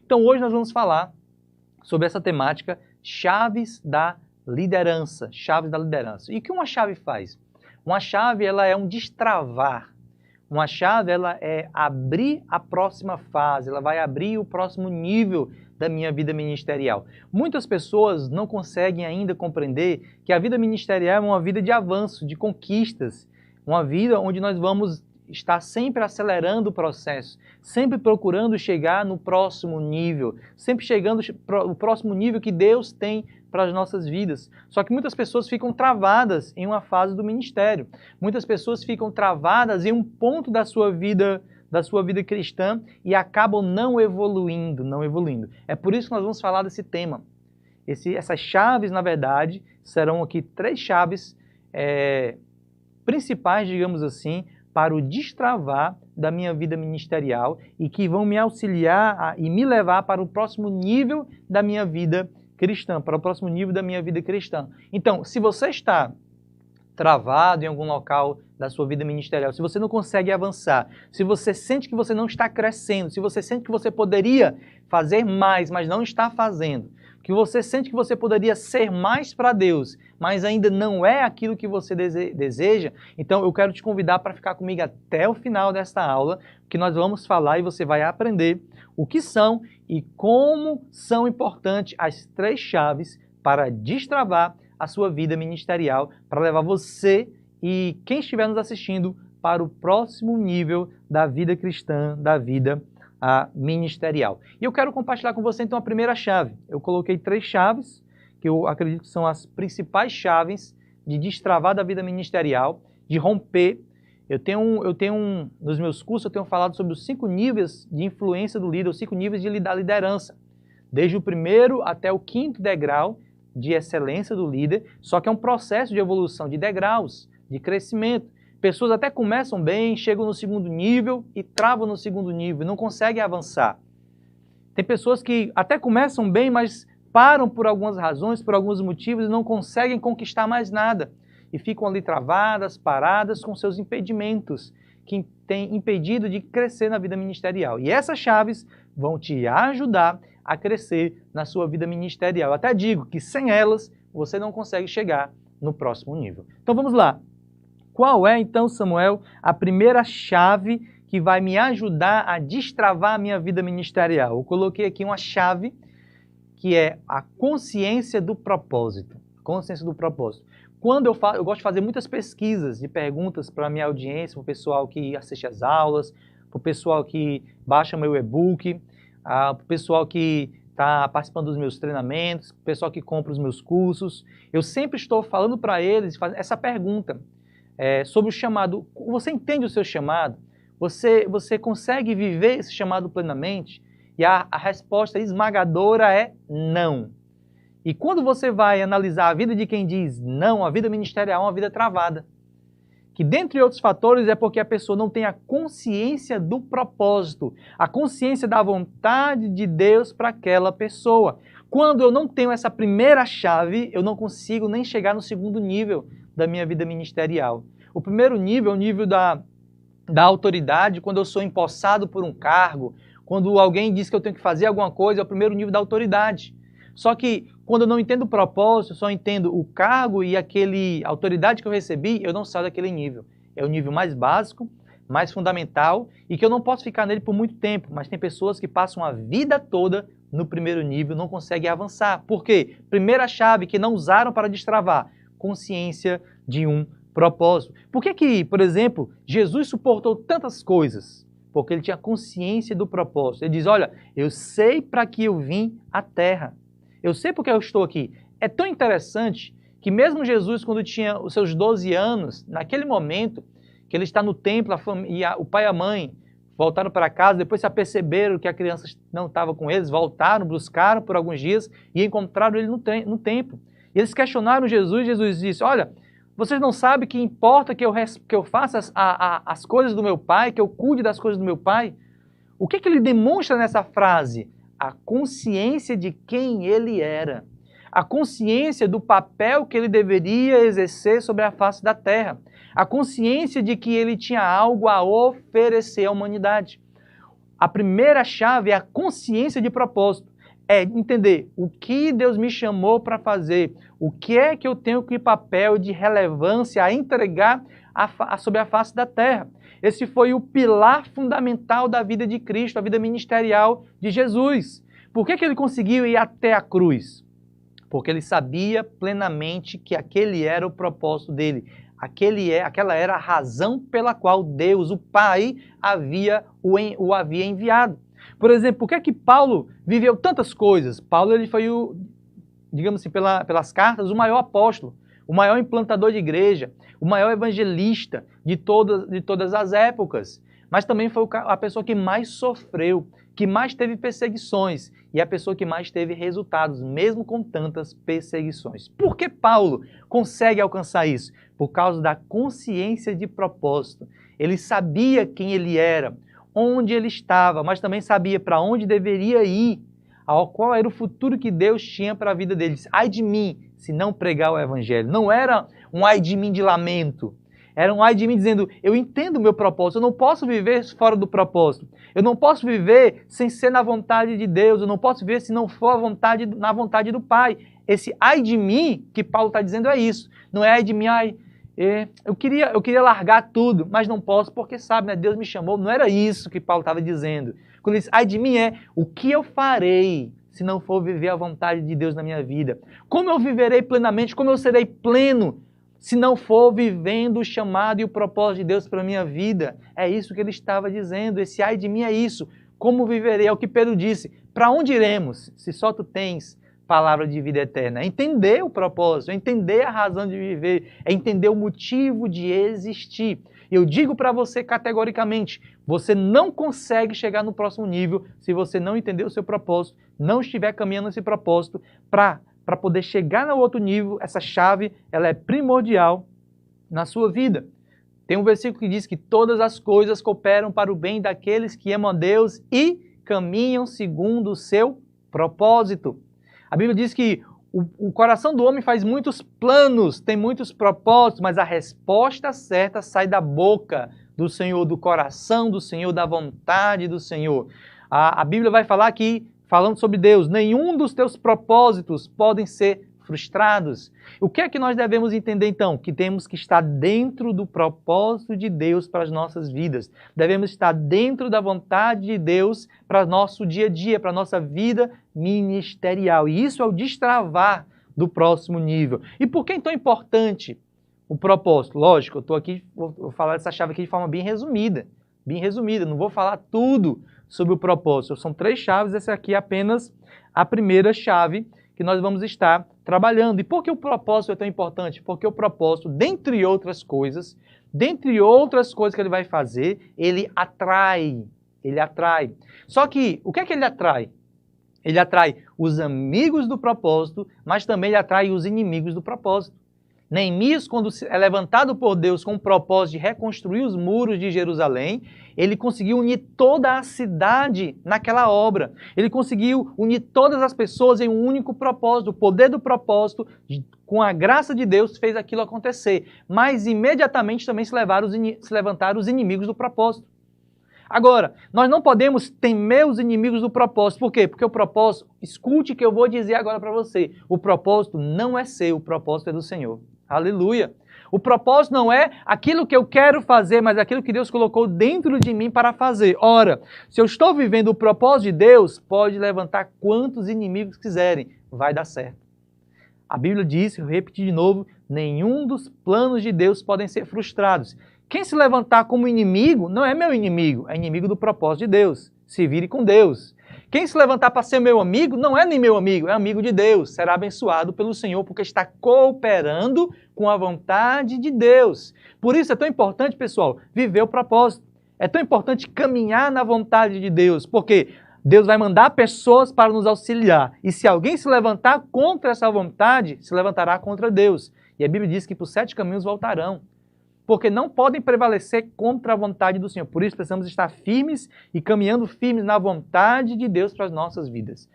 Então hoje nós vamos falar sobre essa temática, chaves da liderança, chaves da liderança. E o que uma chave faz? Uma chave, ela é um destravar. Uma chave, ela é abrir a próxima fase, ela vai abrir o próximo nível da minha vida ministerial. Muitas pessoas não conseguem ainda compreender que a vida ministerial é uma vida de avanço, de conquistas, uma vida onde nós vamos estar sempre acelerando o processo, sempre procurando chegar no próximo nível, sempre chegando no próximo nível que Deus tem para as nossas vidas. Só que muitas pessoas ficam travadas em uma fase do ministério. Muitas pessoas ficam travadas em um ponto da sua vida cristã e acabam não evoluindo. É por isso que nós vamos falar desse tema. Essas chaves, na verdade, serão aqui 3 chaves principais, digamos assim, para o destravar da minha vida ministerial e que vão me auxiliar e me levar para o próximo nível da minha vida cristã, para o próximo nível da minha vida cristã. Então, se você está travado em algum local da sua vida ministerial, se você não consegue avançar, se você sente que você não está crescendo, se você sente que você poderia fazer mais, mas não está fazendo, que você sente que você poderia ser mais para Deus, mas ainda não é aquilo que você deseja, então eu quero te convidar para ficar comigo até o final desta aula, que nós vamos falar e você vai aprender o que são e como são importantes as 3 chaves para destravar a sua vida ministerial, para levar você e quem estiver nos assistindo para o próximo nível da vida cristã, da vida ministerial. E eu quero compartilhar com você então a primeira chave. Eu coloquei 3 chaves, que eu acredito que são as principais chaves de destravar da vida ministerial, de romper. Nos meus cursos, eu tenho falado sobre os 5 níveis de influência do líder, os 5 níveis da liderança. Desde o primeiro até o 5º degrau de excelência do líder, só que é um processo de evolução, de degraus, de crescimento. Pessoas até começam bem, chegam no 2º nível e travam no 2º nível, não conseguem avançar. Tem pessoas que até começam bem, mas param por algumas razões, por alguns motivos e não conseguem conquistar mais nada. E ficam ali travadas, paradas com seus impedimentos, que têm impedido de crescer na vida ministerial. E essas chaves vão te ajudar a crescer na sua vida ministerial. Eu até digo que sem elas, você não consegue chegar no próximo nível. Então vamos lá. Qual é, então, Samuel, a primeira chave que vai me ajudar a destravar a minha vida ministerial? Eu coloquei aqui uma chave que é a consciência do propósito. Consciência do propósito. Quando eu gosto de fazer muitas pesquisas de perguntas para a minha audiência, para o pessoal que assiste às aulas, para o pessoal que baixa meu e-book, para o pessoal que está participando dos meus treinamentos, para o pessoal que compra os meus cursos. Eu sempre estou falando para eles essa pergunta. Sobre o chamado. Você entende o seu chamado? Você consegue viver esse chamado plenamente? E a resposta esmagadora é não. E quando você vai analisar a vida de quem diz não, a vida ministerial é uma vida travada. Que dentre outros fatores é porque a pessoa não tem a consciência do propósito, a consciência da vontade de Deus para aquela pessoa. Quando eu não tenho essa primeira chave, eu não consigo nem chegar no 2º nível da minha vida ministerial. O primeiro nível é o nível da autoridade, quando eu sou empossado por um cargo, quando alguém diz que eu tenho que fazer alguma coisa, é o primeiro nível da autoridade. Só que quando eu não entendo o propósito, só entendo o cargo e a autoridade que eu recebi, eu não saio daquele nível. É o nível mais básico, mais fundamental e que eu não posso ficar nele por muito tempo, mas tem pessoas que passam a vida toda no primeiro nível, não conseguem avançar. Por quê? Primeira chave que não usaram para destravar, consciência de um propósito. Por que, por exemplo, Jesus suportou tantas coisas? Porque ele tinha consciência do propósito. Ele diz, olha, eu sei para que eu vim à Terra. Eu sei porque eu estou aqui. É tão interessante que mesmo Jesus, quando tinha os seus 12 anos, naquele momento que ele está no templo, o pai e a mãe voltaram para casa, depois se aperceberam que a criança não estava com eles, voltaram, buscaram por alguns dias e encontraram ele no templo. E eles questionaram Jesus, Jesus disse, olha, vocês não sabem que importa que eu faça as coisas do meu pai, que eu cuide das coisas do meu pai? O que ele demonstra nessa frase? A consciência de quem ele era. A consciência do papel que ele deveria exercer sobre a face da terra. A consciência de que ele tinha algo a oferecer à humanidade. a primeira chave é a consciência de propósito. É entender o que Deus me chamou para fazer, o que é que eu tenho que papel de relevância a entregar sobre a face da terra. Esse foi o pilar fundamental da vida de Cristo, a vida ministerial de Jesus. Por que ele conseguiu ir até a cruz? Porque ele sabia plenamente que aquele era o propósito dele. Aquela era a razão pela qual Deus, o Pai, o havia enviado. Por exemplo, por que Paulo viveu tantas coisas? Paulo ele foi digamos assim, pelas cartas, o maior apóstolo, o maior implantador de igreja, o maior evangelista de todas as épocas. Mas também foi a pessoa que mais sofreu, que mais teve perseguições e a pessoa que mais teve resultados, mesmo com tantas perseguições. Por que Paulo consegue alcançar isso? Por causa da consciência de propósito. Ele sabia quem ele era, onde ele estava, mas também sabia para onde deveria ir, qual era o futuro que Deus tinha para a vida deles. Ai de mim, se não pregar o evangelho. Não era um ai de mim de lamento. Era um ai de mim dizendo, eu entendo o meu propósito, eu não posso viver fora do propósito. Eu não posso viver sem ser na vontade de Deus, eu não posso viver se não for na vontade do Pai. Esse ai de mim que Paulo está dizendo é isso. Não é ai de mim, eu queria largar tudo, mas não posso porque sabe, né? Deus me chamou. Não era isso que Paulo estava dizendo. Quando ele diz, ai de mim o que eu farei se não for viver a vontade de Deus na minha vida? Como eu viverei plenamente, como eu serei pleno se não for vivendo o chamado e o propósito de Deus para a minha vida? É isso que ele estava dizendo, esse ai de mim é isso. Como viverei? É o que Pedro disse, para onde iremos se só tu tens palavra de vida eterna? É entender o propósito, é entender a razão de viver, é entender o motivo de existir. Eu digo para você categoricamente, você não consegue chegar no próximo nível se você não entender o seu propósito, não estiver caminhando esse propósito para poder chegar no outro nível. Essa chave ela é primordial na sua vida. Tem um versículo que diz que todas as coisas cooperam para o bem daqueles que amam a Deus e caminham segundo o seu propósito. A Bíblia diz que o coração do homem faz muitos planos, tem muitos propósitos, mas a resposta certa sai da boca do Senhor, do coração do Senhor, da vontade do Senhor. A Bíblia vai falar aqui, falando sobre Deus, nenhum dos teus propósitos podem ser frustrados. O que é que nós devemos entender então? Que temos que estar dentro do propósito de Deus para as nossas vidas. Devemos estar dentro da vontade de Deus para o nosso dia a dia, para a nossa vida ministerial. E isso é o destravar do próximo nível. E por que então é importante o propósito? Lógico, eu estou aqui, vou falar dessa chave aqui de forma bem resumida. Não vou falar tudo sobre o propósito. São 3 chaves, essa aqui é apenas a primeira chave que nós vamos estar trabalhando. E por que o propósito é tão importante? Porque o propósito, dentre outras coisas que ele vai fazer, ele atrai. Só que, o que é que ele atrai? Ele atrai os amigos do propósito, mas também ele atrai os inimigos do propósito. Neemias, quando é levantado por Deus com o propósito de reconstruir os muros de Jerusalém, ele conseguiu unir toda a cidade naquela obra. Ele conseguiu unir todas as pessoas em um único propósito. O poder do propósito, com a graça de Deus, fez aquilo acontecer. Mas imediatamente também se levantaram os inimigos do propósito. Agora, nós não podemos temer os inimigos do propósito. Por quê? Porque o propósito, escute o que eu vou dizer agora para você, o propósito não é seu, o propósito é do Senhor. Aleluia! O propósito não é aquilo que eu quero fazer, mas aquilo que Deus colocou dentro de mim para fazer. Ora, se eu estou vivendo o propósito de Deus, pode levantar quantos inimigos quiserem, vai dar certo. A Bíblia diz, eu repeti de novo, nenhum dos planos de Deus podem ser frustrados. Quem se levantar como inimigo não é meu inimigo, é inimigo do propósito de Deus. Se vire com Deus. Quem se levantar para ser meu amigo não é nem meu amigo, é amigo de Deus. Será abençoado pelo Senhor porque está cooperando com a vontade de Deus. Por isso é tão importante, pessoal, viver o propósito. É tão importante caminhar na vontade de Deus, porque Deus vai mandar pessoas para nos auxiliar. E se alguém se levantar contra essa vontade, se levantará contra Deus. E a Bíblia diz que por 7 caminhos voltarão. Porque não podem prevalecer contra a vontade do Senhor. Por isso precisamos estar firmes e caminhando firmes na vontade de Deus para as nossas vidas.